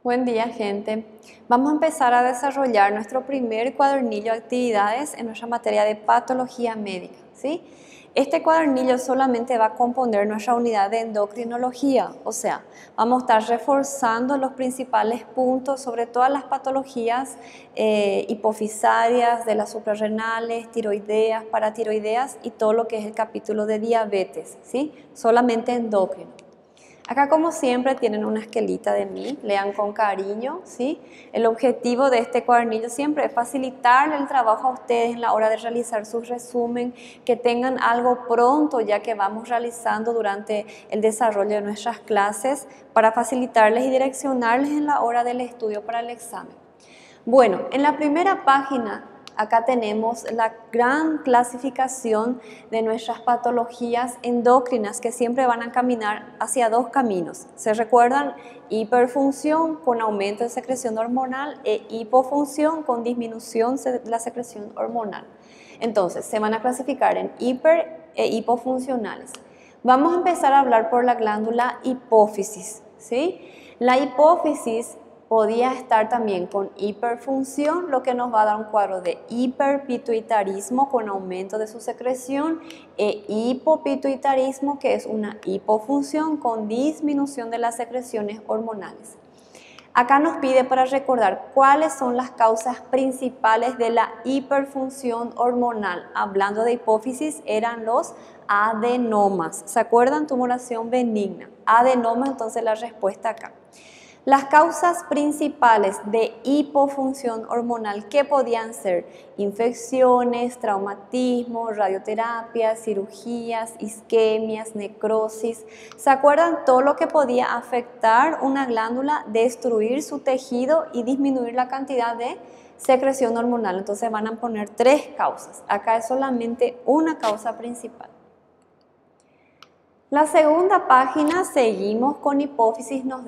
Buen día, gente. Vamos a empezar a desarrollar nuestro primer cuadernillo de actividades en nuestra materia de patología médica, ¿sí? Este cuadernillo solamente va a componer nuestra unidad de endocrinología, o sea, vamos a estar reforzando los principales puntos sobre todas las patologías hipofisarias, de las suprarrenales, tiroideas, paratiroideas y todo lo que es el capítulo de diabetes, ¿sí? Solamente endocrino. Acá, como siempre, tienen una esquelita de mí, lean con cariño, ¿sí? El objetivo de este cuadernillo siempre es facilitarle el trabajo a ustedes en la hora de realizar su resumen, que tengan algo pronto ya que vamos realizando durante el desarrollo de nuestras clases para facilitarles y direccionarles en la hora del estudio para el examen. Bueno, en la primera página acá tenemos la gran clasificación de nuestras patologías endocrinas que siempre van a caminar hacia dos caminos. ¿Se recuerdan? Hiperfunción con aumento de secreción hormonal e hipofunción con disminución de la secreción hormonal. Entonces, se van a clasificar en hiper e hipofuncionales. Vamos a empezar a hablar por la glándula hipófisis, ¿sí? La hipófisis podía estar también con hiperfunción, lo que nos va a dar un cuadro de hiperpituitarismo con aumento de su secreción e hipopituitarismo, que es una hipofunción con disminución de las secreciones hormonales. Acá nos pide para recordar cuáles son las causas principales de la hiperfunción hormonal. Hablando de hipófisis, eran los adenomas. ¿Se acuerdan? Tumoración benigna. Adenoma, entonces la respuesta acá. Las causas principales de hipofunción hormonal, ¿qué podían ser? Infecciones, traumatismo, radioterapia, cirugías, isquemias, necrosis. ¿Se acuerdan todo lo que podía afectar una glándula, destruir su tejido y disminuir la cantidad de secreción hormonal? Entonces van a poner tres causas. Acá es solamente una causa principal. La segunda página, seguimos con hipófisis, nos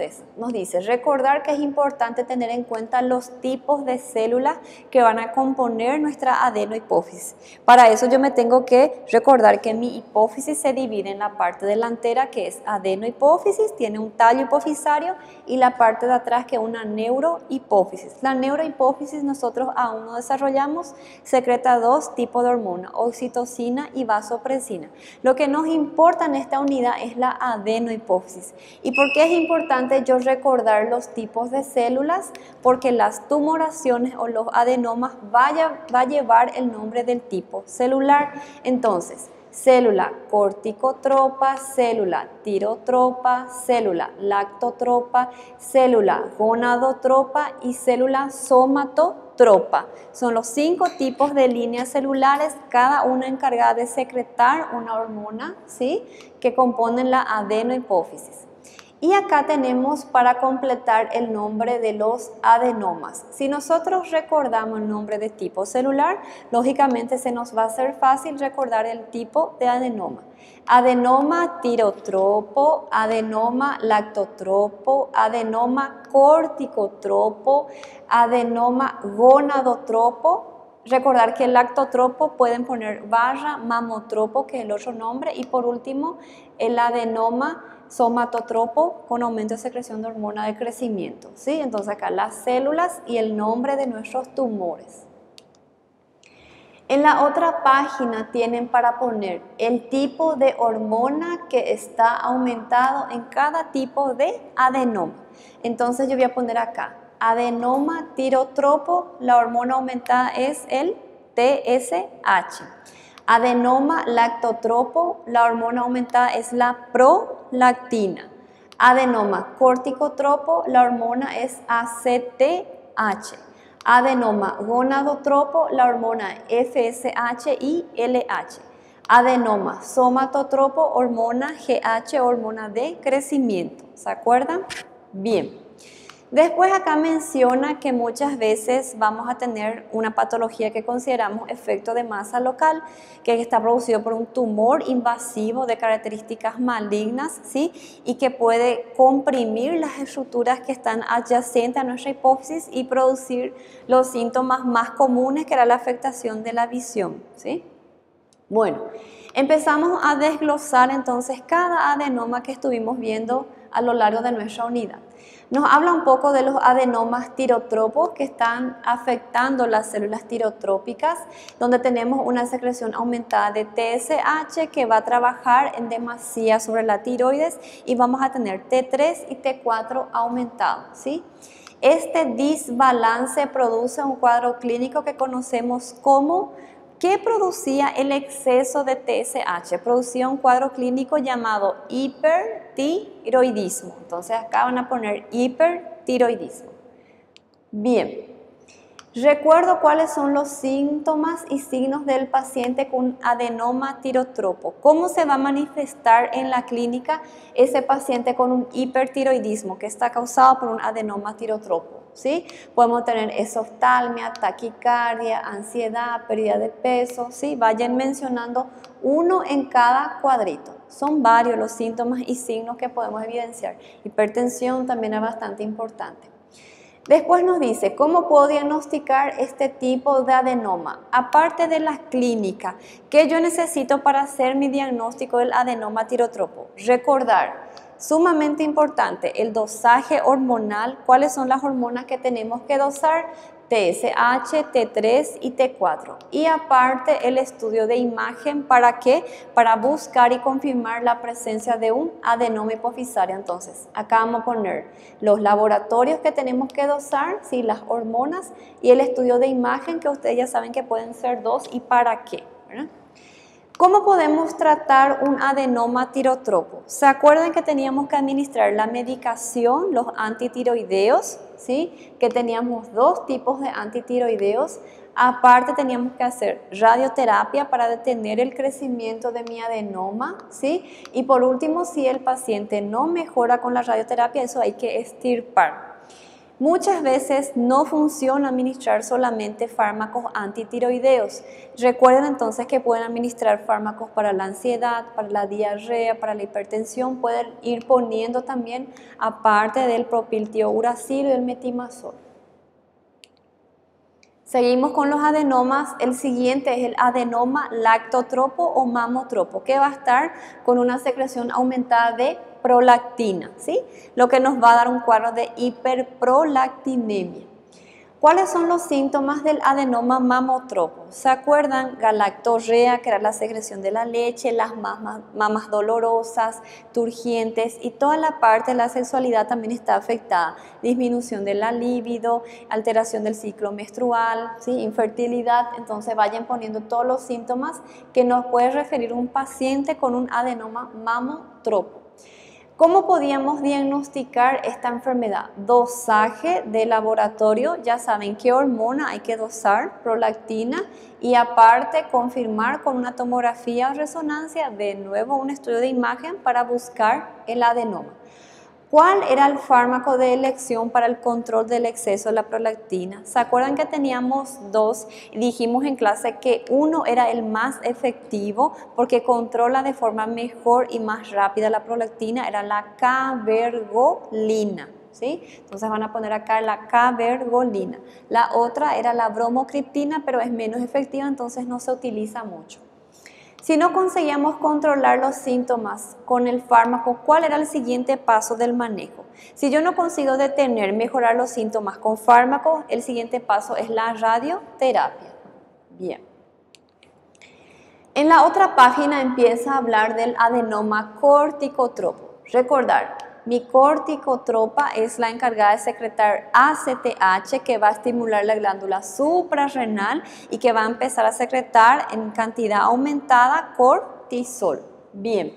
dice recordar que es importante tener en cuenta los tipos de células que van a componer nuestra adenohipófisis. Para eso yo me tengo que recordar que mi hipófisis se divide en la parte delantera, que es adenohipófisis, tiene un tallo hipofisario, y la parte de atrás, que es una neurohipófisis. La neurohipófisis nosotros aún no desarrollamos, secreta dos tipos de hormonas, oxitocina y vasopresina. Lo que nos importa en esta unidad es la adenohipófisis. ¿Y por qué es importante yo recordar los tipos de células? Porque las tumoraciones o los adenomas va a llevar el nombre del tipo celular. Entonces, célula corticotropa, célula tirotropa, célula lactotropa, célula gonadotropa y célula somatotropa. Son los 5 tipos de líneas celulares, cada una encargada de secretar una hormona, ¿sí?, que componen la adenohipófisis. Y acá tenemos para completar el nombre de los adenomas. Si nosotros recordamos el nombre de tipo celular, lógicamente se nos va a hacer fácil recordar el tipo de adenoma. Adenoma tirotropo, adenoma lactotropo, adenoma corticotropo, adenoma gonadotropo. Recordar que el lactotropo pueden poner barra mamotropo, que es el otro nombre, y por último el adenoma somatotropo con aumento de secreción de hormona de crecimiento, ¿sí? Entonces acá las células y el nombre de nuestros tumores. En la otra página tienen para poner el tipo de hormona que está aumentado en cada tipo de adenoma. Entonces yo voy a poner acá adenoma tirotropo, la hormona aumentada es el TSH. Adenoma lactotropo, la hormona aumentada es la prolactina. Adenoma corticotropo, la hormona es ACTH. Adenoma gonadotropo, la hormona FSH y LH. Adenoma somatotropo, hormona GH, hormona de crecimiento. ¿Se acuerdan? Bien. Después acá menciona que muchas veces vamos a tener una patología que consideramos efecto de masa local, que está producido por un tumor invasivo de características malignas, ¿sí?, y que puede comprimir las estructuras que están adyacentes a nuestra hipófisis y producir los síntomas más comunes, que era la afectación de la visión, ¿sí? Bueno, empezamos a desglosar entonces cada adenoma que estuvimos viendo a lo largo de nuestra unidad. Nos habla un poco de los adenomas tirotropos que están afectando las células tirotrópicas, donde tenemos una secreción aumentada de TSH que va a trabajar en demasía sobre la tiroides y vamos a tener T3 y T4 aumentados, ¿sí? Este desbalance produce un cuadro clínico que conocemos como ¿qué producía el exceso de TSH? Producía un cuadro clínico llamado hipertiroidismo. Entonces acá van a poner hipertiroidismo. Bien, recuerdo cuáles son los síntomas y signos del paciente con adenoma tirotropo. ¿Cómo se va a manifestar en la clínica ese paciente con un hipertiroidismo que está causado por un adenoma tirotropo? ¿Sí? Podemos tener esoftalmia, taquicardia, ansiedad, pérdida de peso, ¿sí? Vayan mencionando uno en cada cuadrito. Son varios los síntomas y signos que podemos evidenciar. Hipertensión también es bastante importante. Después nos dice, ¿cómo puedo diagnosticar este tipo de adenoma? Aparte de la clínica, ¿qué yo necesito para hacer mi diagnóstico del adenoma tirotropo? Recordar, sumamente importante, el dosaje hormonal, cuáles son las hormonas que tenemos que dosar, TSH, T3 y T4. Y aparte el estudio de imagen, ¿para qué? Para buscar y confirmar la presencia de un adenoma hipofisario. Entonces, acá vamos a poner los laboratorios que tenemos que dosar, ¿sí? Las hormonas y el estudio de imagen, que ustedes ya saben que pueden ser dos y para qué, ¿verdad? ¿Cómo podemos tratar un adenoma tirotropo? ¿Se acuerdan que teníamos que administrar la medicación, los antitiroideos? ¿Sí? Que teníamos dos tipos de antitiroideos. Aparte teníamos que hacer radioterapia para detener el crecimiento de mi adenoma, ¿sí? Y por último, si el paciente no mejora con la radioterapia, eso hay que extirpar. Muchas veces no funciona administrar solamente fármacos antitiroideos. Recuerden entonces que pueden administrar fármacos para la ansiedad, para la diarrea, para la hipertensión. Pueden ir poniendo también, aparte del propiltiouracil y el metimazol. Seguimos con los adenomas. El siguiente es el adenoma lactotropo o mamotropo, que va a estar con una secreción aumentada de prolactina, ¿sí? Lo que nos va a dar un cuadro de hiperprolactinemia. ¿Cuáles son los síntomas del adenoma mamotropo? ¿Se acuerdan? Galactorrea, que era la secreción de la leche, las mamas dolorosas, turgentes y toda la parte de la sexualidad también está afectada. Disminución de la libido, alteración del ciclo menstrual, ¿sí? Infertilidad. Entonces vayan poniendo todos los síntomas que nos puede referir un paciente con un adenoma mamotropo. ¿Cómo podíamos diagnosticar esta enfermedad? Dosaje de laboratorio, ya saben qué hormona hay que dosar, prolactina, y aparte confirmar con una tomografía o resonancia, de nuevo un estudio de imagen para buscar el adenoma. ¿Cuál era el fármaco de elección para el control del exceso de la prolactina? ¿Se acuerdan que teníamos dos y dijimos en clase que uno era el más efectivo porque controla de forma mejor y más rápida la prolactina? Era la cabergolina, ¿sí? Entonces van a poner acá la cabergolina. La otra era la bromocriptina, pero es menos efectiva, entonces no se utiliza mucho. Si no conseguíamos controlar los síntomas con el fármaco, ¿cuál era el siguiente paso del manejo? Si yo no consigo detener, mejorar los síntomas con fármacos, el siguiente paso es la radioterapia. Bien. En la otra página empieza a hablar del adenoma corticotropo. Recordar, mi corticotropa es la encargada de secretar ACTH, que va a estimular la glándula suprarrenal y que va a empezar a secretar en cantidad aumentada cortisol. Bien,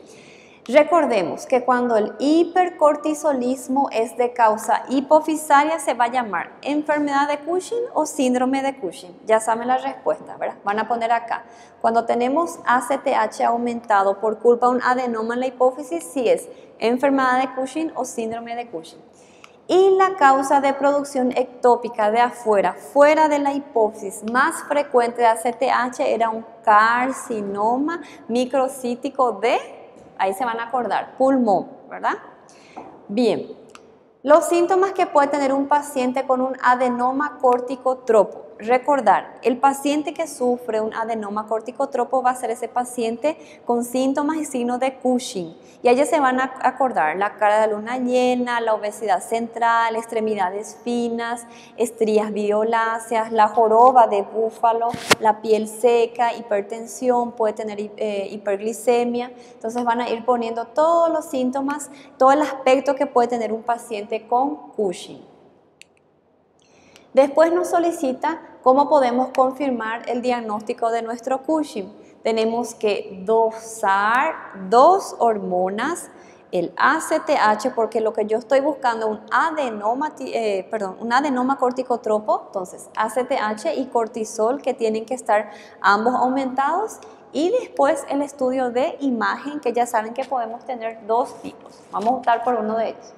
recordemos que cuando el hipercortisolismo es de causa hipofisaria se va a llamar enfermedad de Cushing o síndrome de Cushing. Ya saben la respuesta, ¿verdad? Van a poner acá. Cuando tenemos ACTH aumentado por culpa de un adenoma en la hipófisis, sí es enfermedad de Cushing o síndrome de Cushing. Y la causa de producción ectópica de afuera, fuera de la hipófisis, más frecuente de ACTH era un carcinoma microcítico de, ahí se van a acordar, pulmón, ¿verdad? Bien, los síntomas que puede tener un paciente con un adenoma corticotropo. recordar, el paciente que sufre un adenoma corticotropo va a ser ese paciente con síntomas y signos de Cushing. Y allí se van a acordar la cara de luna llena, la obesidad central, extremidades finas, estrías violáceas, la joroba de búfalo, la piel seca, hipertensión, puede tener hiperglicemia. Entonces van a ir poniendo todos los síntomas, todo el aspecto que puede tener un paciente con Cushing. Después nos solicita cómo podemos confirmar el diagnóstico de nuestro Cushing. Tenemos que dosar 2 hormonas, el ACTH, porque lo que yo estoy buscando es un adenoma corticotropo, entonces ACTH y cortisol que tienen que estar ambos aumentados, y después el estudio de imagen, que ya saben que podemos tener 2 tipos. Vamos a optar por uno de ellos.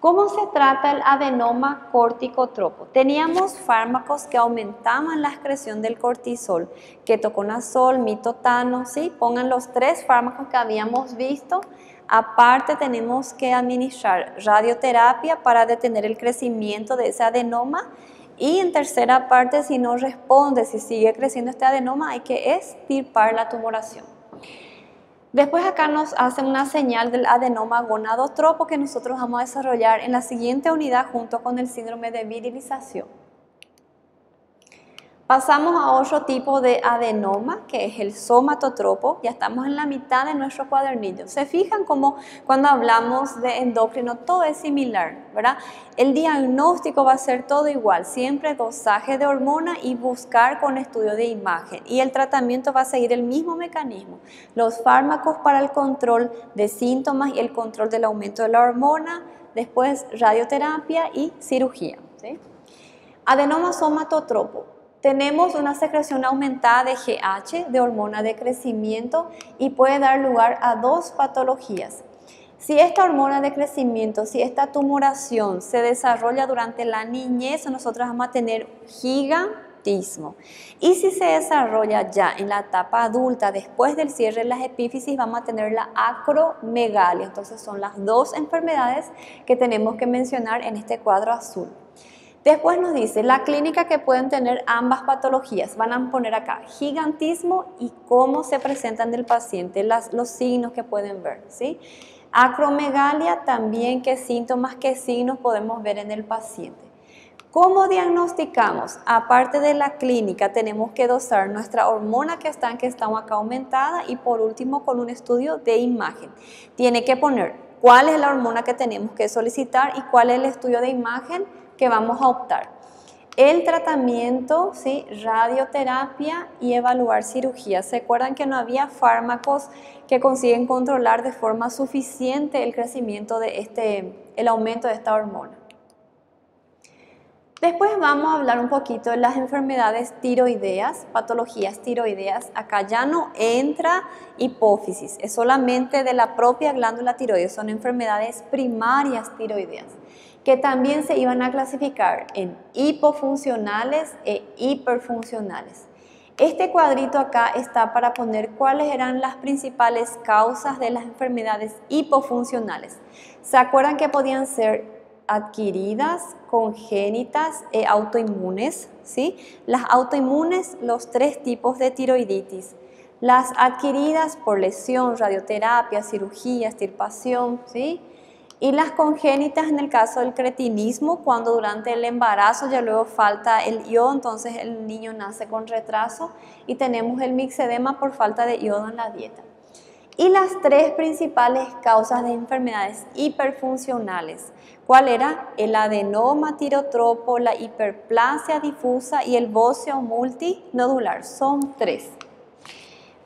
¿Cómo se trata el adenoma corticotropo? Teníamos fármacos que aumentaban la excreción del cortisol, ketoconazol, mitotano, ¿sí? Pongan los 3 fármacos que habíamos visto. Aparte tenemos que administrar radioterapia para detener el crecimiento de ese adenoma. Y en tercera parte, si no responde, si sigue creciendo este adenoma, hay que extirpar la tumoración. Después acá nos hacen una señal del adenoma gonadotropo que nosotros vamos a desarrollar en la siguiente unidad junto con el síndrome de virilización. Pasamos a otro tipo de adenoma, que es el somatotropo. Ya estamos en la mitad de nuestro cuadernillo. Se fijan como cuando hablamos de endocrino todo es similar, ¿verdad? El diagnóstico va a ser todo igual, siempre dosaje de hormona y buscar con estudio de imagen. Y el tratamiento va a seguir el mismo mecanismo. Los fármacos para el control de síntomas y el control del aumento de la hormona, después radioterapia y cirugía, ¿sí? Adenoma somatotropo. Tenemos una secreción aumentada de GH, de hormona de crecimiento, y puede dar lugar a 2 patologías. Si esta hormona de crecimiento, si esta tumoración se desarrolla durante la niñez, nosotros vamos a tener gigantismo. Y si se desarrolla ya en la etapa adulta, después del cierre de las epífisis, vamos a tener la acromegalia. Entonces son las 2 enfermedades que tenemos que mencionar en este cuadro azul. Después nos dice la clínica que pueden tener ambas patologías. Van a poner acá gigantismo y cómo se presentan del paciente, los signos que pueden ver, ¿sí? Acromegalia también, qué síntomas, qué signos podemos ver en el paciente. ¿Cómo diagnosticamos? Aparte de la clínica, tenemos que dosar nuestra hormona que está acá aumentada, y por último con un estudio de imagen. Tiene que poner cuál es la hormona que tenemos que solicitar y cuál es el estudio de imagen que vamos a optar. El tratamiento, ¿sí? Radioterapia y evaluar cirugía. ¿Se acuerdan que no había fármacos que consiguen controlar de forma suficiente el crecimiento de el aumento de esta hormona? Después vamos a hablar un poquito de las enfermedades tiroideas, patologías tiroideas. Acá ya no entra hipófisis, es solamente de la propia glándula tiroides, son enfermedades primarias tiroideas, que también se iban a clasificar en hipofuncionales e hiperfuncionales. Este cuadrito acá está para poner cuáles eran las principales causas de las enfermedades hipofuncionales. ¿Se acuerdan que podían ser adquiridas, congénitas e autoinmunes? ¿Sí? Las autoinmunes, los 3 tipos de tiroiditis. Las adquiridas por lesión, radioterapia, cirugía, extirpación, ¿sí? Y las congénitas en el caso del cretinismo, cuando durante el embarazo ya luego falta el yodo, entonces el niño nace con retraso, y tenemos el mixedema por falta de yodo en la dieta. Y las 3 principales causas de enfermedades hiperfuncionales, ¿cuál era? El adenoma tirotropo, la hiperplasia difusa y el bóceo multinodular, son 3.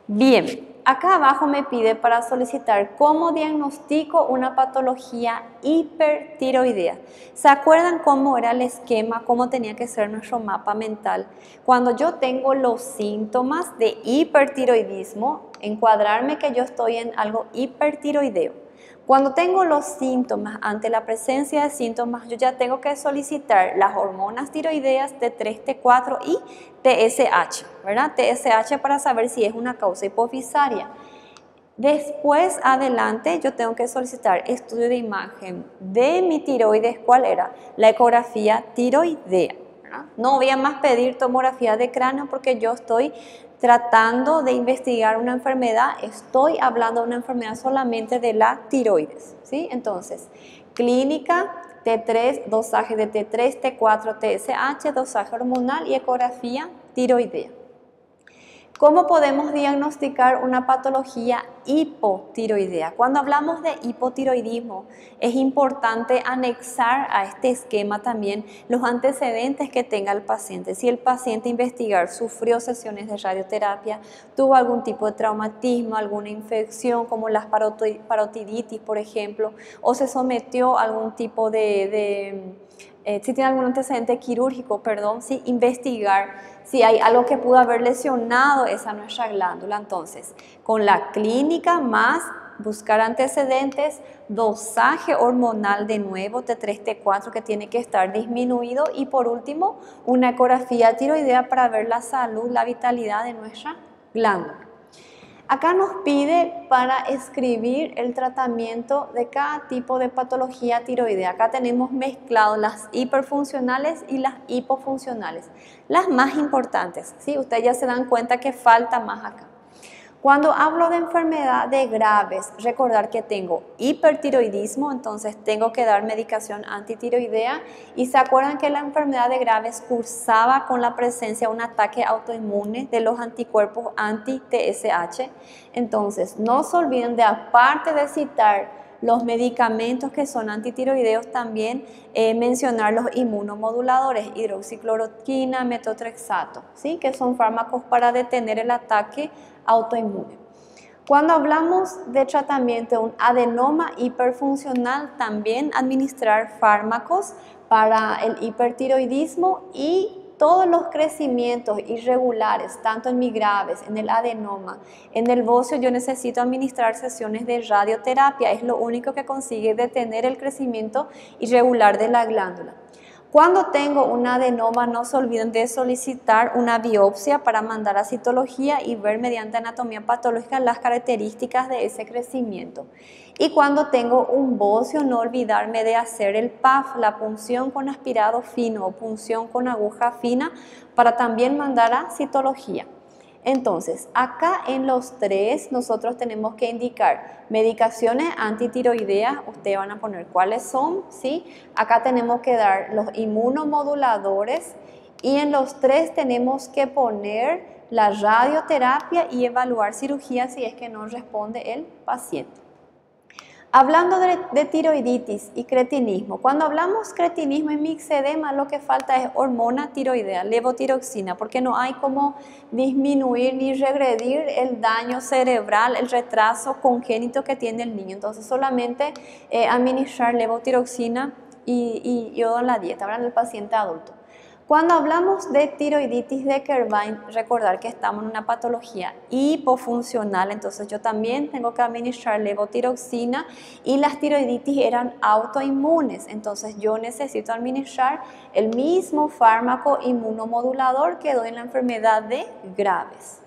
Bien. Acá abajo me pide para solicitar cómo diagnostico una patología hipertiroidea. ¿Se acuerdan cómo era el esquema, cómo tenía que ser nuestro mapa mental? Cuando yo tengo los síntomas de hipertiroidismo, encuadrarme que yo estoy en algo hipertiroideo. Cuando tengo los síntomas, ante la presencia de síntomas, yo ya tengo que solicitar las hormonas tiroideas T3, T4 y TSH, ¿verdad? TSH para saber si es una causa hipofisaria. Después, adelante, yo tengo que solicitar estudio de imagen de mi tiroides. ¿Cuál era? La ecografía tiroidea, ¿verdad? No voy a más pedir tomografía de cráneo porque yo estoy tratando de investigar una enfermedad, estoy hablando de una enfermedad solamente de la tiroides, ¿sí? Entonces, clínica, T3, dosaje de T3, T4, TSH, dosaje hormonal y ecografía tiroidea. ¿Cómo podemos diagnosticar una patología hipotiroidea? Cuando hablamos de hipotiroidismo, es importante anexar a este esquema también los antecedentes que tenga el paciente. Si el paciente investigar sufrió sesiones de radioterapia, tuvo algún tipo de traumatismo, alguna infección como las parotiditis, por ejemplo, o se sometió a algún tipo si tiene algún antecedente quirúrgico, perdón, sí, investigar si hay algo que pudo haber lesionado esa nuestra glándula. Entonces, con la clínica más buscar antecedentes, dosaje hormonal de nuevo, T3, T4, que tiene que estar disminuido, y por último, una ecografía tiroidea para ver la salud, la vitalidad de nuestra glándula. Acá nos pide para escribir el tratamiento de cada tipo de patología tiroidea. Acá tenemos mezclado las hiperfuncionales y las hipofuncionales, las más importantes, ¿sí? Ustedes ya se dan cuenta que falta más acá. Cuando hablo de enfermedades graves, recordar que tengo hipertiroidismo, entonces tengo que dar medicación antitiroidea, y se acuerdan que la enfermedad de graves cursaba con la presencia de un ataque autoinmune de los anticuerpos anti-TSH. Entonces, no se olviden de, aparte de citar los medicamentos que son antitiroideos, también mencionar los inmunomoduladores, hidroxicloroquina, metotrexato, ¿sí? Que son fármacos para detener el ataque autoinmune. Cuando hablamos de tratamiento de un adenoma hiperfuncional, también administrar fármacos para el hipertiroidismo, y todos los crecimientos irregulares, tanto en mi graves, en el adenoma, en el bocio, yo necesito administrar sesiones de radioterapia. Es lo único que consigue detener el crecimiento irregular de la glándula. Cuando tengo un adenoma, no se olviden de solicitar una biopsia para mandar a citología y ver mediante anatomía patológica las características de ese crecimiento. Y cuando tengo un bocio, no olvidarme de hacer el PAF, la punción con aspirado fino o punción con aguja fina, para también mandar a citología. Entonces, acá en los tres nosotros tenemos que indicar medicaciones antitiroideas. Ustedes van a poner cuáles son, ¿sí? Acá tenemos que dar los inmunomoduladores, y en los tres tenemos que poner la radioterapia y evaluar cirugía si es que no responde el paciente. Hablando de tiroiditis y cretinismo, cuando hablamos cretinismo y mixedema, lo que falta es hormona tiroidea, levotiroxina, porque no hay cómo disminuir ni regredir el daño cerebral, el retraso congénito que tiene el niño. Entonces, solamente administrar levotiroxina y yodo en la dieta, ¿verdad? En el paciente adulto. Cuando hablamos de tiroiditis de Kerbein, recordar que estamos en una patología hipofuncional, entonces yo también tengo que administrar levotiroxina, y las tiroiditis eran autoinmunes, entonces yo necesito administrar el mismo fármaco inmunomodulador que doy en la enfermedad de graves.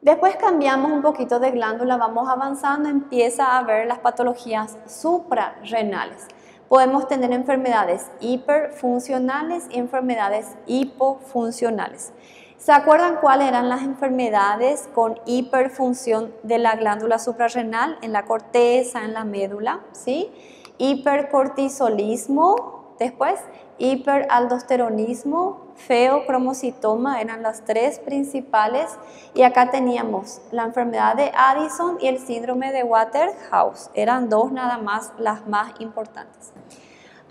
Después cambiamos un poquito de glándula, vamos avanzando, empieza a ver las patologías suprarrenales. Podemos tener enfermedades hiperfuncionales y enfermedades hipofuncionales. ¿Se acuerdan cuáles eran las enfermedades con hiperfunción de la glándula suprarrenal? En la corteza, en la médula, ¿sí? Hipercortisolismo, después hiperaldosteronismo, feocromocitoma, eran las tres principales, y acá teníamos la enfermedad de Addison y el síndrome de Waterhouse, eran dos nada más las más importantes.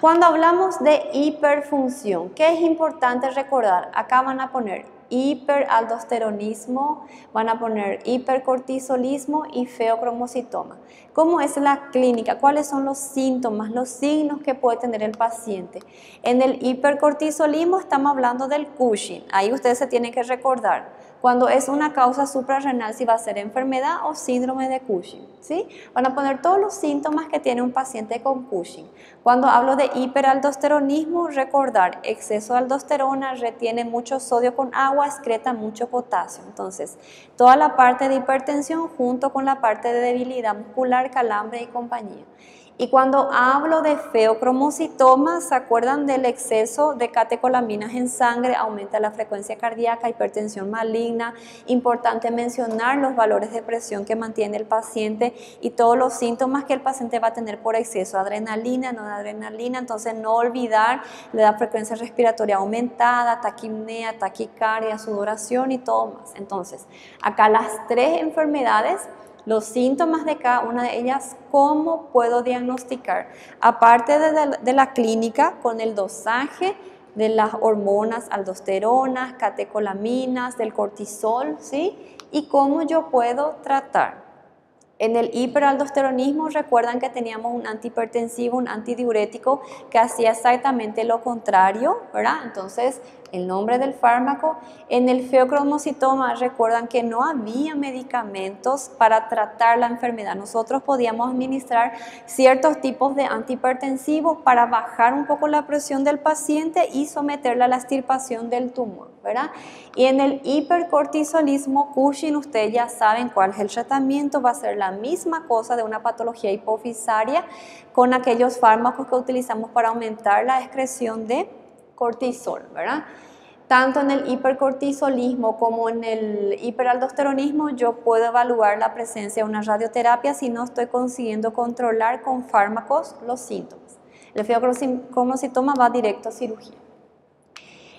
Cuando hablamos de hiperfunción, ¿qué es importante recordar? Acá van a poner hiperaldosteronismo, van a poner hipercortisolismo y feocromocitoma. ¿Cómo es la clínica? ¿Cuáles son los síntomas, los signos que puede tener el paciente? En el hipercortisolismo estamos hablando del Cushing. Ahí ustedes se tienen que recordar cuando es una causa suprarrenal, si va a ser enfermedad o síndrome de Cushing, ¿sí? Van a poner todos los síntomas que tiene un paciente con Cushing. Cuando hablo de hiperaldosteronismo, recordar exceso de aldosterona, retiene mucho sodio con agua, excreta mucho potasio. Entonces, toda la parte de hipertensión junto con la parte de debilidad muscular, calambre y compañía. Y cuando hablo de feocromocitoma, ¿se acuerdan del exceso de catecolaminas en sangre? Aumenta la frecuencia cardíaca, hipertensión maligna. Importante mencionar los valores de presión que mantiene el paciente y todos los síntomas que el paciente va a tener por exceso, adrenalina, noradrenalina. Entonces no olvidar la frecuencia respiratoria aumentada, taquipnea, taquicardia, sudoración y todo más. Entonces, acá las 3 enfermedades, los síntomas de cada una de ellas, ¿cómo puedo diagnosticar? Aparte de la clínica, con el dosaje de las hormonas aldosteronas, catecolaminas, del cortisol, ¿sí? Y cómo yo puedo tratar. En el hiperaldosteronismo, recuerdan que teníamos un antihipertensivo, un antidiurético que hacía exactamente lo contrario, ¿verdad? Entonces, el nombre del fármaco. En el feocromocitoma, recuerdan que no había medicamentos para tratar la enfermedad. Nosotros podíamos administrar ciertos tipos de antihipertensivos para bajar un poco la presión del paciente y someterla a la extirpación del tumor, ¿verdad? Y en el hipercortisolismo Cushing, ustedes ya saben cuál es el tratamiento, va a ser la misma cosa de una patología hipofisaria con aquellos fármacos que utilizamos para aumentar la excreción de cortisol, ¿verdad? Tanto en el hipercortisolismo como en el hiperaldosteronismo yo puedo evaluar la presencia de una radioterapia si no estoy consiguiendo controlar con fármacos los síntomas. El feocromocitoma va directo a cirugía.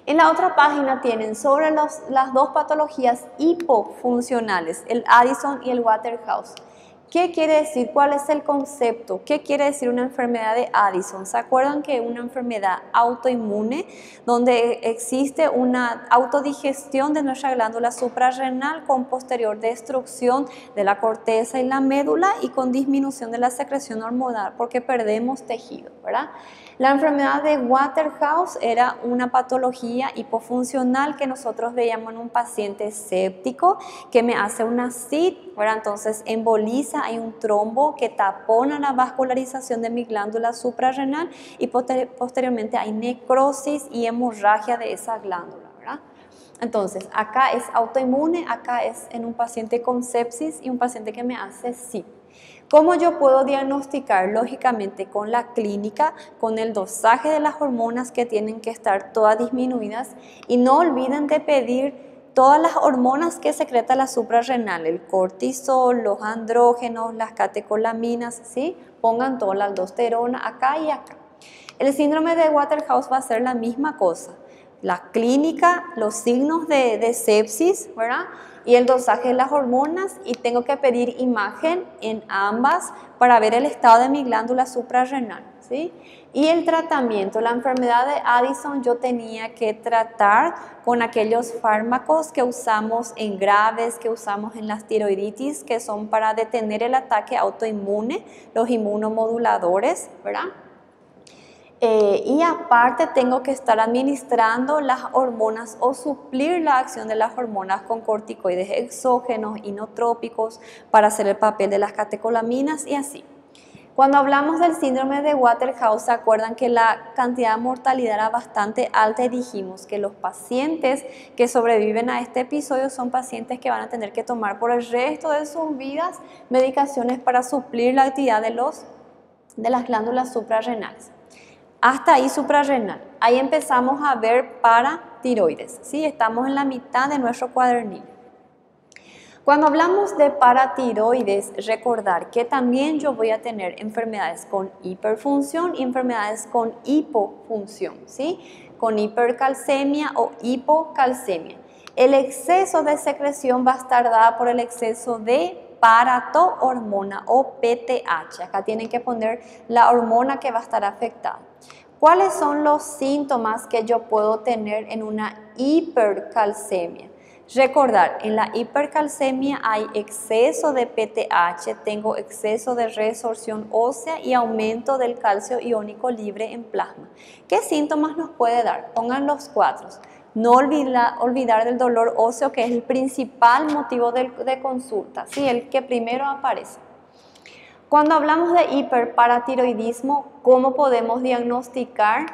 En la otra página tienen sobre las 2 patologías hipofuncionales, el Addison y el Waterhouse. ¿Qué quiere decir? ¿Cuál es el concepto? ¿Qué quiere decir una enfermedad de Addison? ¿Se acuerdan que es una enfermedad autoinmune donde existe una autodigestión de nuestra glándula suprarrenal con posterior destrucción de la corteza y la médula y con disminución de la secreción hormonal porque perdemos tejido, ¿verdad? La enfermedad de Waterhouse era una patología hipofuncional que nosotros veíamos en un paciente séptico que me hace una SID, ¿verdad? Entonces emboliza, hay un trombo que tapona la vascularización de mi glándula suprarrenal y posteriormente hay necrosis y hemorragia de esa glándula, ¿verdad? Entonces, acá es autoinmune, acá es en un paciente con sepsis y un paciente que me hace SID. ¿Cómo yo puedo diagnosticar? Lógicamente con la clínica, con el dosaje de las hormonas que tienen que estar todas disminuidas y no olviden de pedir todas las hormonas que secreta la suprarrenal, el cortisol, los andrógenos, las catecolaminas, ¿sí? Pongan toda la aldosterona acá y acá. El síndrome de Waterhouse va a ser la misma cosa. La clínica, los signos de sepsis, ¿verdad? Y el dosaje de las hormonas y tengo que pedir imagen en ambas para ver el estado de mi glándula suprarrenal, ¿sí? Y el tratamiento, la enfermedad de Addison yo tenía que tratar con aquellos fármacos que usamos en graves, que usamos en las tiroiditis, que son para detener el ataque autoinmune, los inmunomoduladores, ¿verdad? Y aparte tengo que estar administrando las hormonas o suplir la acción de las hormonas con corticoides exógenos, inotrópicos, para hacer el papel de las catecolaminas y así. Cuando hablamos del síndrome de Waterhouse, ¿se acuerdan que la cantidad de mortalidad era bastante alta y dijimos que los pacientes que sobreviven a este episodio son pacientes que van a tener que tomar por el resto de sus vidas medicaciones para suplir la actividad de las glándulas suprarrenales? Hasta ahí suprarrenal. Ahí empezamos a ver paratiroides, ¿sí? Estamos en la mitad de nuestro cuadernillo. Cuando hablamos de paratiroides, recordar que también yo voy a tener enfermedades con hiperfunción y enfermedades con hipofunción, ¿sí? Con hipercalcemia o hipocalcemia. El exceso de secreción va a estar dada por el exceso de paratohormona o PTH. Acá tienen que poner la hormona que va a estar afectada. ¿Cuáles son los síntomas que yo puedo tener en una hipercalcemia? Recordar, en la hipercalcemia hay exceso de PTH, tengo exceso de resorción ósea y aumento del calcio iónico libre en plasma. ¿Qué síntomas nos puede dar? Pongan los 4. No olvidar del dolor óseo, que es el principal motivo de consulta, ¿sí? El que primero aparece. Cuando hablamos de hiperparatiroidismo, ¿cómo podemos diagnosticar?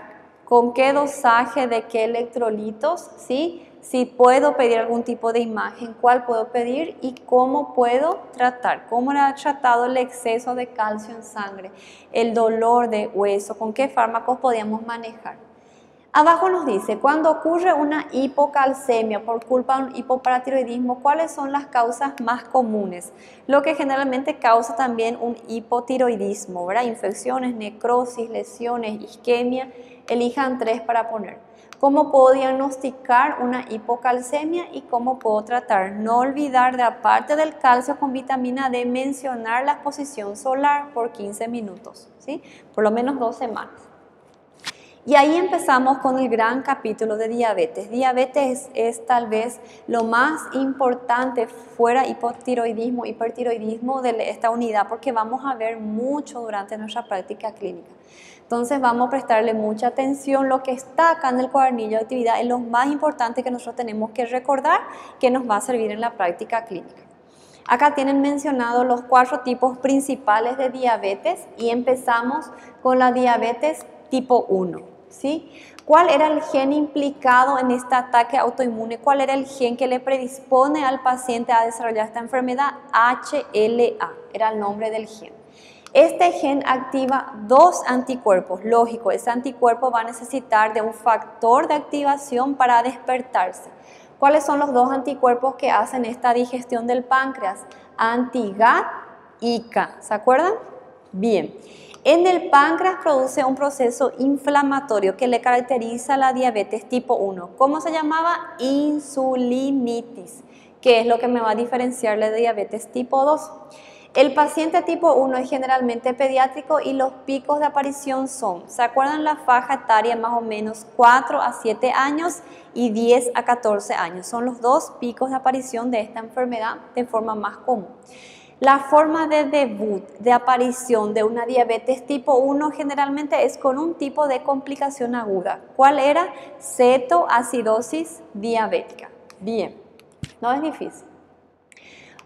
¿Con qué dosaje de qué electrolitos? ¿Sí? Si puedo pedir algún tipo de imagen, cuál puedo pedir y cómo puedo tratar, cómo era tratado el exceso de calcio en sangre, el dolor de hueso, con qué fármacos podíamos manejar. Abajo nos dice, cuando ocurre una hipocalcemia por culpa de un hipoparatiroidismo, ¿cuáles son las causas más comunes? Lo que generalmente causa también un hipotiroidismo, ¿verdad? Infecciones, necrosis, lesiones, isquemia, elijan 3 para poner. ¿Cómo puedo diagnosticar una hipocalcemia y cómo puedo tratar? No olvidar de, aparte del calcio con vitamina D, mencionar la exposición solar por 15 minutos, ¿sí? Por lo menos 2 semanas. Y ahí empezamos con el gran capítulo de diabetes. Diabetes es tal vez lo más importante fuera hipotiroidismo, hipertiroidismo de esta unidad, porque vamos a ver mucho durante nuestra práctica clínica. Entonces vamos a prestarle mucha atención. Lo que está acá en el cuadernillo de actividad es lo más importante que nosotros tenemos que recordar, que nos va a servir en la práctica clínica. Acá tienen mencionados los 4 tipos principales de diabetes y empezamos con la diabetes tipo 1. ¿Sí? ¿Cuál era el gen implicado en este ataque autoinmune? ¿Cuál era el gen que le predispone al paciente a desarrollar esta enfermedad? HLA, era el nombre del gen. Este gen activa 2 anticuerpos, lógico, ese anticuerpo va a necesitar de un factor de activación para despertarse. ¿Cuáles son los 2 anticuerpos que hacen esta digestión del páncreas? Anti-GAD y K, ¿se acuerdan? Bien. En el páncreas produce un proceso inflamatorio que le caracteriza a la diabetes tipo 1. ¿Cómo se llamaba? Insulinitis, que es lo que me va a diferenciarle de diabetes tipo 2. El paciente tipo 1 es generalmente pediátrico y los picos de aparición son, ¿se acuerdan la faja etaria? Más o menos 4 a 7 años y 10 a 14 años. Son los 2 picos de aparición de esta enfermedad de forma más común. La forma de debut, de aparición de una diabetes tipo 1 generalmente es con un tipo de complicación aguda. ¿Cuál era? Cetoacidosis diabética. Bien, no es difícil.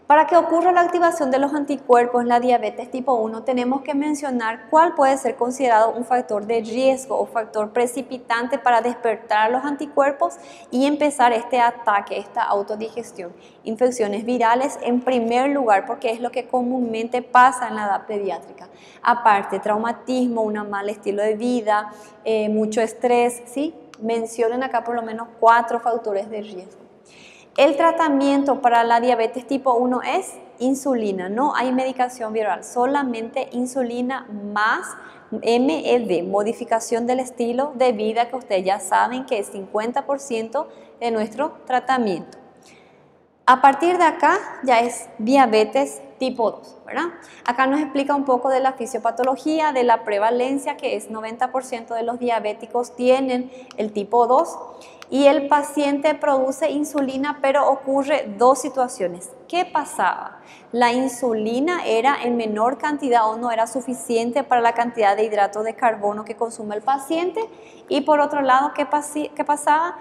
Para que ocurra la activación de los anticuerpos en la diabetes tipo 1, tenemos que mencionar cuál puede ser considerado un factor de riesgo o factor precipitante para despertar los anticuerpos y empezar este ataque, esta autodigestión. Infecciones virales en primer lugar, porque es lo que comúnmente pasa en la edad pediátrica. Aparte, traumatismo, un mal estilo de vida, mucho estrés, ¿sí? Mencionen acá por lo menos 4 factores de riesgo. El tratamiento para la diabetes tipo 1 es insulina, no hay medicación viral, solamente insulina más MED, modificación del estilo de vida que ustedes ya saben que es 50% de nuestro tratamiento. A partir de acá ya es diabetes tipo 2, ¿verdad? Acá nos explica un poco de la fisiopatología, de la prevalencia, que es 90% de los diabéticos tienen el tipo 2 y el paciente produce insulina, pero ocurre 2 situaciones. ¿Qué pasaba? La insulina era en menor cantidad o no era suficiente para la cantidad de hidrato de carbono que consume el paciente y por otro lado, ¿qué pasaba?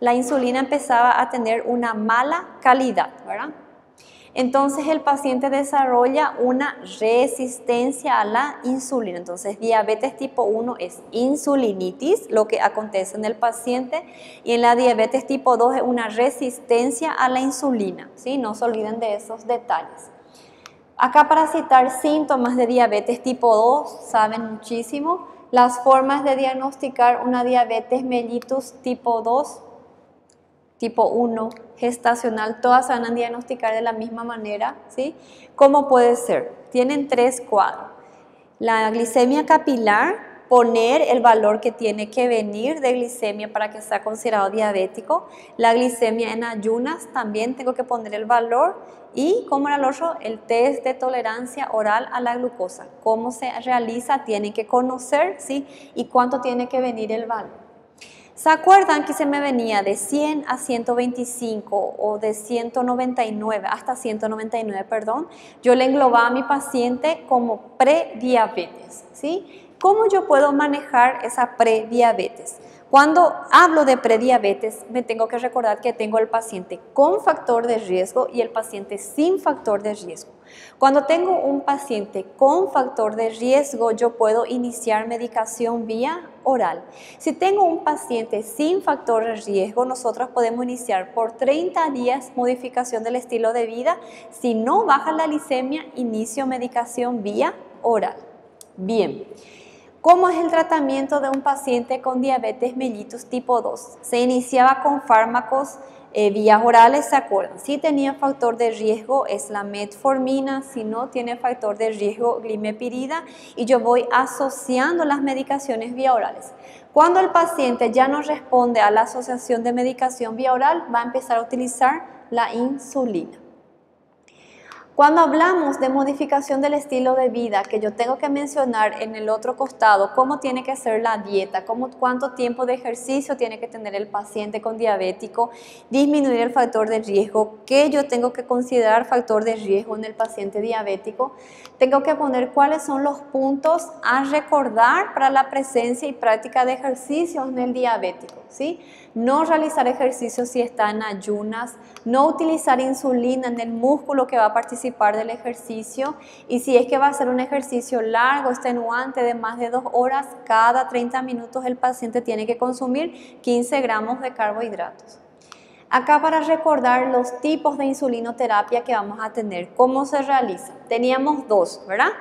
La insulina empezaba a tener una mala calidad, ¿verdad? Entonces el paciente desarrolla una resistencia a la insulina. Entonces diabetes tipo 1 es insulinitis, lo que acontece en el paciente, y en la diabetes tipo 2 es una resistencia a la insulina, ¿sí? No se olviden de esos detalles. Acá para citar síntomas de diabetes tipo 2, saben muchísimo, las formas de diagnosticar una diabetes mellitus tipo 2, tipo 1, gestacional, todas se van a diagnosticar de la misma manera, ¿sí? ¿Cómo puede ser? Tienen 3 cuadros. La glicemia capilar, poner el valor que tiene que venir de glicemia para que sea considerado diabético. La glicemia en ayunas, también tengo que poner el valor. Y como era el otro, el test de tolerancia oral a la glucosa. ¿Cómo se realiza? Tienen que conocer, ¿sí? Y cuánto tiene que venir el valor. ¿Se acuerdan que se me venía de 100 a 125 o de 199 hasta 199, perdón? Yo le englobaba a mi paciente como prediabetes, ¿sí? ¿Cómo yo puedo manejar esa prediabetes? Cuando hablo de prediabetes, me tengo que recordar que tengo el paciente con factor de riesgo y el paciente sin factor de riesgo. Cuando tengo un paciente con factor de riesgo, yo puedo iniciar medicación vía oral. Si tengo un paciente sin factor de riesgo, nosotros podemos iniciar por 30 días modificación del estilo de vida. Si no baja la glicemia, inicio medicación vía oral. Bien. ¿Cómo es el tratamiento de un paciente con diabetes mellitus tipo 2? Se iniciaba con fármacos vías orales, ¿se acuerdan? Si tenía factor de riesgo es la metformina, si no tiene factor de riesgo glimepirida, y yo voy asociando las medicaciones vía orales. Cuando el paciente ya no responde a la asociación de medicación vía oral, va a empezar a utilizar la insulina. Cuando hablamos de modificación del estilo de vida, que yo tengo que mencionar en el otro costado cómo tiene que ser la dieta, cuánto tiempo de ejercicio tiene que tener el paciente con diabético, disminuir el factor de riesgo, qué yo tengo que considerar factor de riesgo en el paciente diabético, tengo que poner cuáles son los puntos a recordar para la presencia y práctica de ejercicios en el diabético, ¿sí? No realizar ejercicio si está en ayunas, no utilizar insulina en el músculo que va a participar del ejercicio, y si es que va a ser un ejercicio largo, extenuante de más de 2 horas, cada 30 minutos el paciente tiene que consumir 15 gramos de carbohidratos. Acá para recordar los tipos de insulinoterapia que vamos a tener, cómo se realiza. Teníamos dos, ¿verdad?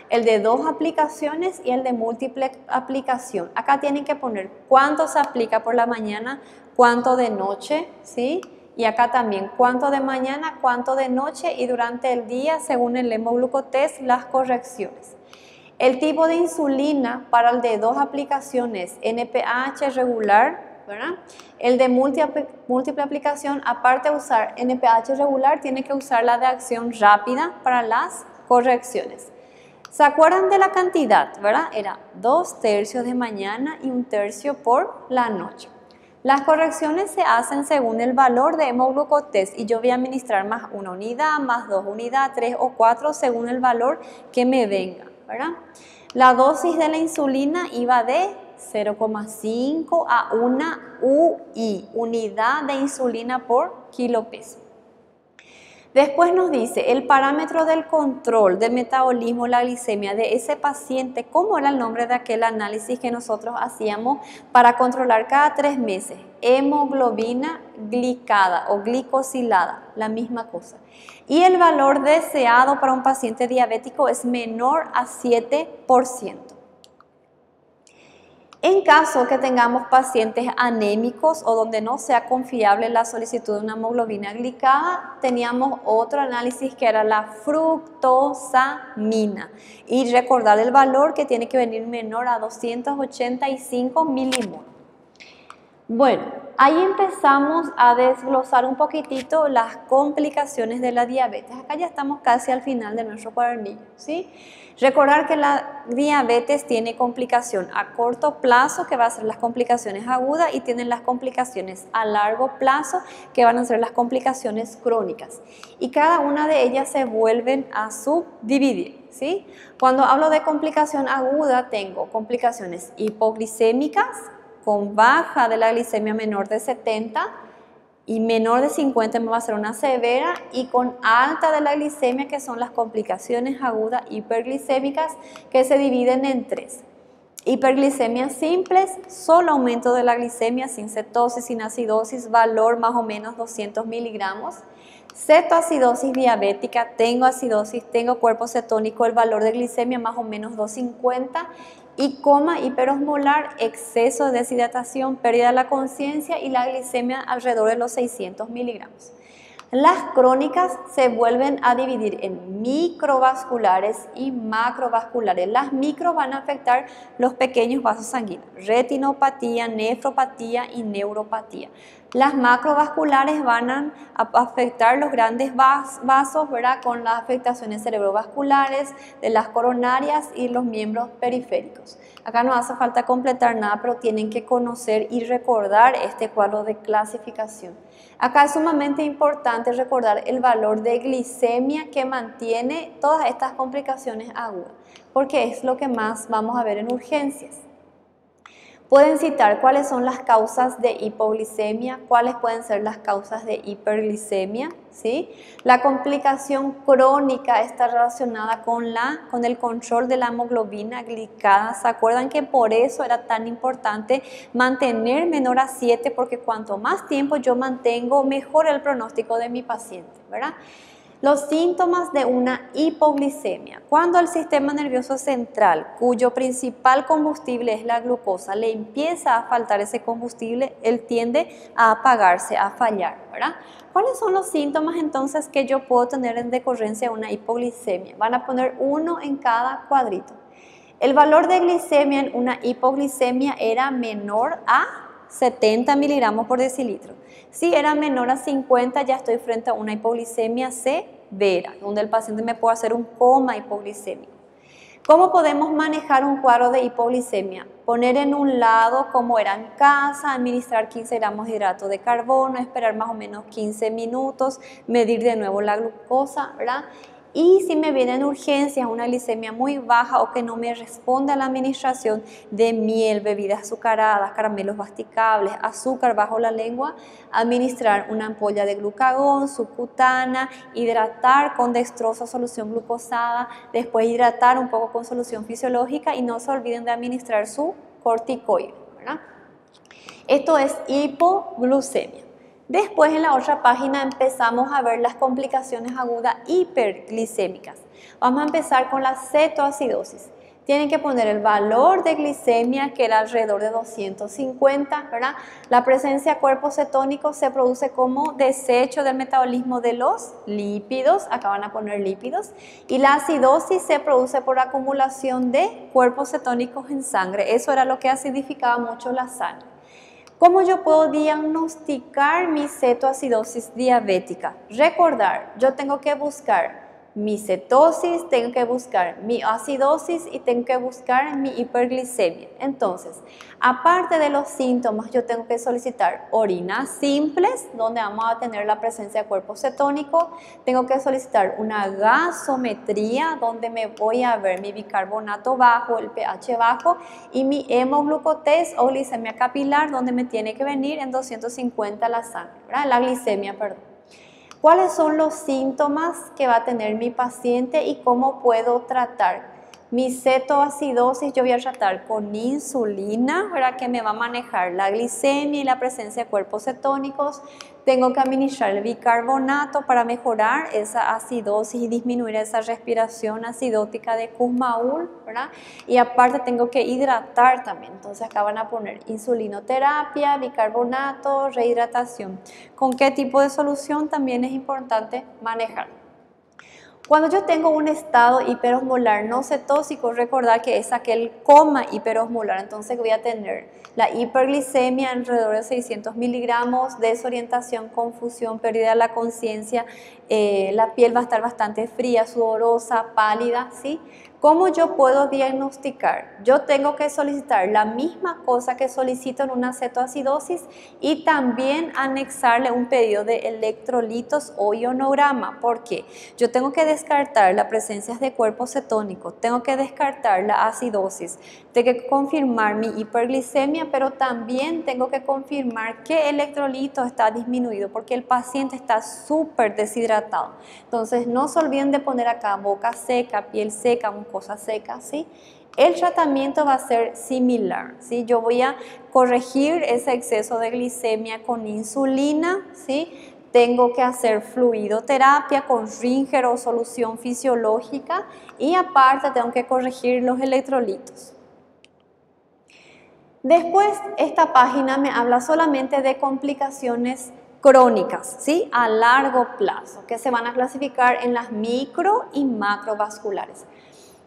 El de 2 aplicaciones y el de múltiple aplicación. Acá tienen que poner cuánto se aplica por la mañana, cuánto de noche, ¿sí? Y acá también cuánto de mañana, cuánto de noche y durante el día, según el hemoglucotest, las correcciones. El tipo de insulina para el de 2 aplicaciones, NPH regular, ¿verdad? El de múltiple aplicación, aparte de usar NPH regular, tiene que usar la de acción rápida para las correcciones. ¿Se acuerdan de la cantidad, verdad? Era 2/3 de mañana y 1/3 por la noche. Las correcciones se hacen según el valor de hemoglucotest y yo voy a administrar más 1 unidad, más 2 unidades, 3 o 4 según el valor que me venga, ¿verdad? La dosis de la insulina iba de 0,5 a 1 UI, unidad de insulina por kilo peso. Después nos dice el parámetro del control del metabolismo, la glicemia de ese paciente, ¿cómo era el nombre de aquel análisis que nosotros hacíamos para controlar cada 3 meses? Hemoglobina glicada o glicosilada, la misma cosa. Y el valor deseado para un paciente diabético es menor a 7%. En caso que tengamos pacientes anémicos o donde no sea confiable la solicitud de una hemoglobina glicada, teníamos otro análisis que era la fructosamina. Y recordar el valor que tiene que venir menor a 285 milimoles. Bueno, ahí empezamos a desglosar un poquitito las complicaciones de la diabetes. Acá ya estamos casi al final de nuestro cuadernillo, ¿sí? Recordar que la diabetes tiene complicación a corto plazo, que va a ser las complicaciones agudas, y tienen las complicaciones a largo plazo, que van a ser las complicaciones crónicas. Y cada una de ellas se vuelven a subdividir, ¿sí? Cuando hablo de complicación aguda, tengo complicaciones hipoglicémicas, con baja de la glicemia menor de 70 y menor de 50 me va a ser una severa, y con alta de la glicemia, que son las complicaciones agudas hiperglicémicas, que se dividen en 3. Hiperglicemias simples, solo aumento de la glicemia sin cetosis, sin acidosis, valor más o menos 200 miligramos. Cetoacidosis diabética, tengo acidosis, tengo cuerpo cetónico, el valor de glicemia más o menos 250. Y coma hiperosmolar, exceso de deshidratación, pérdida de la conciencia y la glicemia alrededor de los 600 miligramos. Las crónicas se vuelven a dividir en microvasculares y macrovasculares. Las micro van a afectar los pequeños vasos sanguíneos, retinopatía, nefropatía y neuropatía. Las macrovasculares van a afectar los grandes vasos, ¿verdad? Con las afectaciones cerebrovasculares, de las coronarias y los miembros periféricos. Acá no hace falta completar nada, pero tienen que conocer y recordar este cuadro de clasificación. Acá es sumamente importante recordar el valor de glicemia que mantiene todas estas complicaciones agudas, porque es lo que más vamos a ver en urgencias. Pueden citar cuáles son las causas de hipoglicemia, cuáles pueden ser las causas de hiperglicemia, ¿sí? La complicación crónica está relacionada con el control de la hemoglobina glicada. ¿Se acuerdan que por eso era tan importante mantener menor a 7? Porque cuanto más tiempo yo mantengo, mejor el pronóstico de mi paciente, ¿verdad? Los síntomas de una hipoglicemia. Cuando el sistema nervioso central, cuyo principal combustible es la glucosa, le empieza a faltar ese combustible, él tiende a apagarse, a fallar, ¿verdad? ¿Cuáles son los síntomas entonces que yo puedo tener en decorrencia de una hipoglicemia? Van a poner uno en cada cuadrito. El valor de glicemia en una hipoglicemia era menor a 70 miligramos por decilitro. Si era menor a 50, ya estoy frente a una hipoglicemia severa, donde el paciente me puede hacer un coma hipoglicémico. ¿Cómo podemos manejar un cuadro de hipoglicemia? Poner en un lado, como era en casa, administrar 15 gramos de hidrato de carbono, esperar más o menos 15 minutos, medir de nuevo la glucosa, ¿verdad? Y si me vienen urgencias, una glicemia muy baja o que no me responde a la administración de miel, bebidas azucaradas, caramelos masticables, azúcar bajo la lengua, administrar una ampolla de glucagón subcutánea, hidratar con dextrosa solución glucosada, después hidratar un poco con solución fisiológica y no se olviden de administrar su corticoide, ¿verdad? Esto es hipoglucemia. Después en la otra página empezamos a ver las complicaciones agudas hiperglicémicas. Vamos a empezar con la cetoacidosis. Tienen que poner el valor de glicemia que era alrededor de 250, ¿verdad? La presencia de cuerpos cetónicos se produce como desecho del metabolismo de los lípidos, acá van a poner lípidos, y la acidosis se produce por acumulación de cuerpos cetónicos en sangre. Eso era lo que acidificaba mucho la sangre. ¿Cómo yo puedo diagnosticar mi cetoacidosis diabética? Recordar, yo tengo que buscar mi cetosis, tengo que buscar mi acidosis y tengo que buscar mi hiperglicemia. Entonces, aparte de los síntomas, yo tengo que solicitar orinas simples, donde vamos a tener la presencia de cuerpo cetónico. Tengo que solicitar una gasometría, donde me voy a ver mi bicarbonato bajo, el pH bajo, y mi hemoglucotest o glicemia capilar, donde me tiene que venir en 250 la sangre, ¿verdad? La glicemia, perdón. ¿Cuáles son los síntomas que va a tener mi paciente y cómo puedo tratar? Mi cetoacidosis yo voy a tratar con insulina, ¿verdad? Que me va a manejar la glicemia y la presencia de cuerpos cetónicos. Tengo que administrar el bicarbonato para mejorar esa acidosis y disminuir esa respiración acidótica de Kussmaul, ¿verdad? Y aparte tengo que hidratar también. Entonces acá van a poner insulinoterapia, bicarbonato, rehidratación. ¿Con qué tipo de solución? También es importante manejar. Cuando yo tengo un estado hiperosmolar no cetóxico, recordar que es aquel coma hiperosmolar, entonces voy a tener la hiperglicemia alrededor de 600 miligramos, desorientación, confusión, pérdida de la conciencia, la piel va a estar bastante fría, sudorosa, pálida, ¿sí? ¿Cómo yo puedo diagnosticar? Yo tengo que solicitar la misma cosa que solicito en una cetoacidosis y también anexarle un pedido de electrolitos o ionograma. ¿Por qué? Yo tengo que descartar la presencia de cuerpos cetónicos, tengo que descartar la acidosis, tengo que confirmar mi hiperglicemia, pero también tengo que confirmar qué electrolito está disminuido porque el paciente está súper deshidratado. Entonces no se olviden de poner acá boca seca, piel seca, mucosa seca, ¿sí? El tratamiento va a ser similar, ¿sí? Yo voy a corregir ese exceso de glicemia con insulina, ¿sí? Tengo que hacer fluidoterapia con Ringer o solución fisiológica y aparte tengo que corregir los electrolitos. Después, esta página me habla solamente de complicaciones crónicas, ¿sí? A largo plazo, que se van a clasificar en las micro y macrovasculares.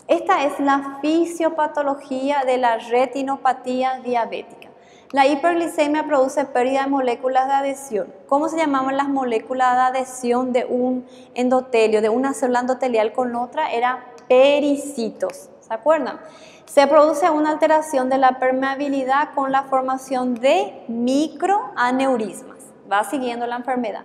Esta es la fisiopatología de la retinopatía diabética. La hiperglicemia produce pérdida de moléculas de adhesión. ¿Cómo se llamaban las moléculas de adhesión de un endotelio, de una célula endotelial con otra? Era pericitos, ¿se acuerdan? Se produce una alteración de la permeabilidad con la formación de microaneurismas. Va siguiendo la enfermedad.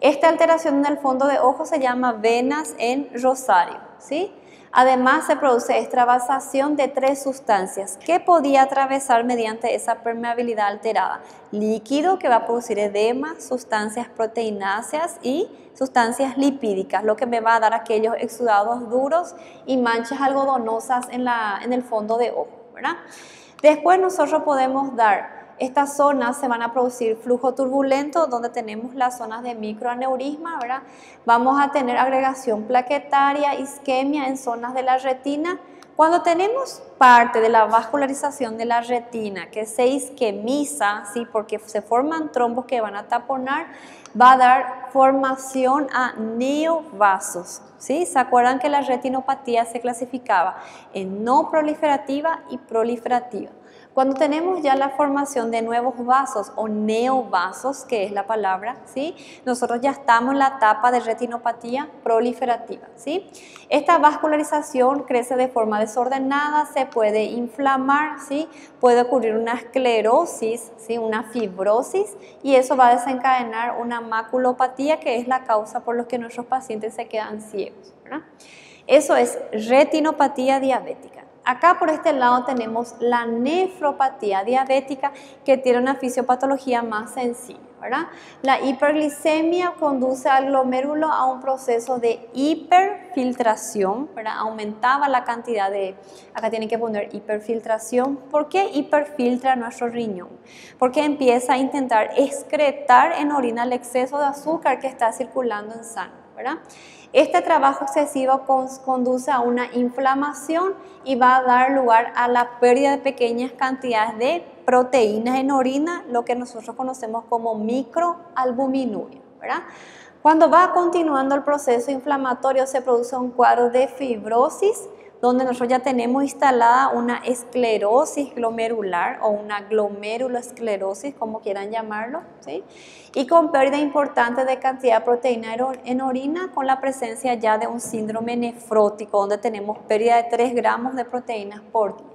Esta alteración en el fondo de ojo se llama venas en rosario, ¿sí? Además, se produce extravasación de 3 sustancias que podía atravesar mediante esa permeabilidad alterada. Líquido que va a producir edema, sustancias proteináceas y sustancias lipídicas, lo que me va a dar aquellos exudados duros y manchas algodonosas en el fondo de ojo, ¿verdad? Después nosotros podemos dar, estas zonas se van a producir flujo turbulento, donde tenemos las zonas de microaneurisma, ¿verdad? Vamos a tener agregación plaquetaria, isquemia en zonas de la retina. Cuando tenemos parte de la vascularización de la retina que se isquemiza, ¿sí? Porque se forman trombos que van a taponar, va a dar formación a neovasos, ¿sí? ¿Se acuerdan que la retinopatía se clasificaba en no proliferativa y proliferativa? Cuando tenemos ya la formación de nuevos vasos o neovasos, que es la palabra, ¿sí? Nosotros ya estamos en la etapa de retinopatía proliferativa, ¿sí? Esta vascularización crece de forma desordenada, se puede inflamar, ¿sí? Puede ocurrir una esclerosis, ¿sí? Una fibrosis, y eso va a desencadenar una maculopatía, que es la causa por la que nuestros pacientes se quedan ciegos, ¿verdad? Eso es retinopatía diabética. Acá por este lado tenemos la nefropatía diabética, que tiene una fisiopatología más sencilla, ¿verdad? La hiperglicemia conduce al glomérulo a un proceso de hiperfiltración, ¿verdad? Aumentaba la cantidad de, acá tienen que poner hiperfiltración. ¿Por qué hiperfiltra nuestro riñón? Porque empieza a intentar excretar en orina el exceso de azúcar que está circulando en sangre, ¿verdad? Este trabajo excesivo conduce a una inflamación y va a dar lugar a la pérdida de pequeñas cantidades de proteínas en orina, lo que nosotros conocemos como microalbuminuria, ¿verdad? Cuando va continuando el proceso inflamatorio, se produce un cuadro de fibrosis, donde nosotros ya tenemos instalada una esclerosis glomerular o una glomerulosclerosis, como quieran llamarlo, ¿sí? Y con pérdida importante de cantidad de proteína en orina, con la presencia ya de un síndrome nefrótico, donde tenemos pérdida de 3 gramos de proteínas por día.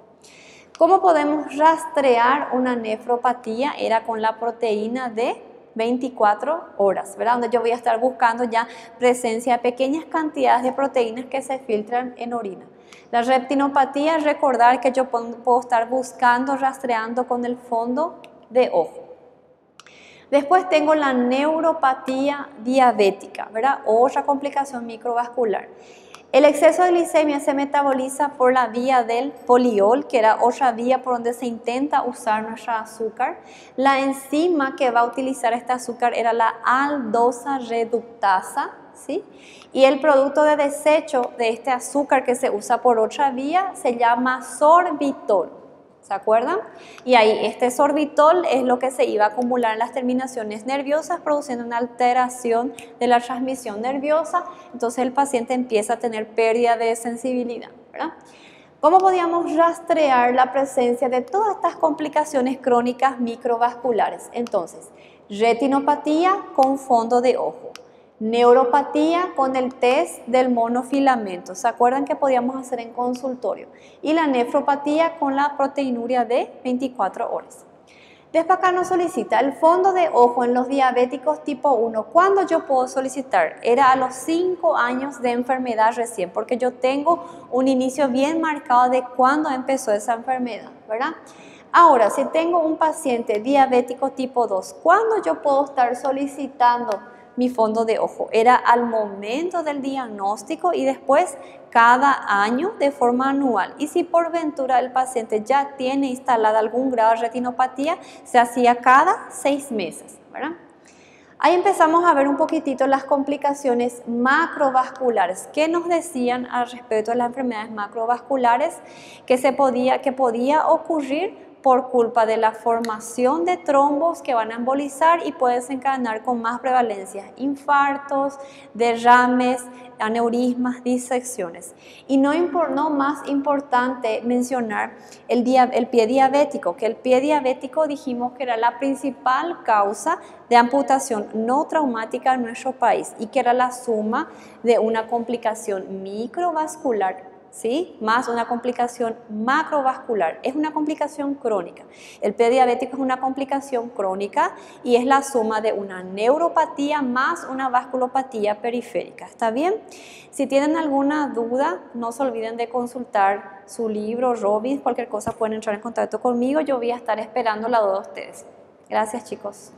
¿Cómo podemos rastrear una nefropatía? Era con la proteína de 24 horas, ¿verdad? Donde yo voy a estar buscando ya presencia de pequeñas cantidades de proteínas que se filtran en orina. La retinopatía, recordar que yo puedo estar buscando, rastreando con el fondo de ojo. Después tengo la neuropatía diabética, ¿verdad? Otra complicación microvascular. El exceso de glicemia se metaboliza por la vía del poliol, que era otra vía por donde se intenta usar nuestro azúcar. La enzima que va a utilizar este azúcar era la aldosa reductasa, ¿sí? Y el producto de desecho de este azúcar que se usa por otra vía se llama sorbitol. ¿Se acuerdan? Y ahí este sorbitol es lo que se iba a acumular en las terminaciones nerviosas, produciendo una alteración de la transmisión nerviosa. Entonces el paciente empieza a tener pérdida de sensibilidad, ¿verdad? ¿Cómo podíamos rastrear la presencia de todas estas complicaciones crónicas microvasculares? Entonces, retinopatía con fondo de ojo. Neuropatía con el test del monofilamento, ¿se acuerdan que podíamos hacer en consultorio? Y la nefropatía con la proteinuria de 24 horas. Después acá nos solicita el fondo de ojo en los diabéticos tipo 1. ¿Cuándo yo puedo solicitar? Era a los 5 años de enfermedad recién, porque yo tengo un inicio bien marcado de cuándo empezó esa enfermedad, ¿verdad? Ahora, si tengo un paciente diabético tipo 2, ¿cuándo yo puedo estar solicitando mi fondo de ojo? Era al momento del diagnóstico y después cada año de forma anual. Y si por ventura el paciente ya tiene instalada algún grado de retinopatía, se hacía cada 6 meses, ¿verdad? Ahí empezamos a ver un poquitito las complicaciones macrovasculares. ¿Qué nos decían al respecto de las enfermedades macrovasculares? Que podía ocurrir por culpa de la formación de trombos que van a embolizar y puede desencadenar con más prevalencia infartos, derrames, aneurismas, disecciones. Y no más importante mencionar el pie diabético, que el pie diabético dijimos que era la principal causa de amputación no traumática en nuestro país y que era la suma de una complicación microvascular ¿sí? Más una complicación macrovascular. Es una complicación crónica. El prediabético es una complicación crónica y es la suma de una neuropatía más una vasculopatía periférica. ¿Está bien? Si tienen alguna duda, no se olviden de consultar su libro, Robis, cualquier cosa pueden entrar en contacto conmigo. Yo voy a estar esperando la duda de ustedes. Gracias, chicos.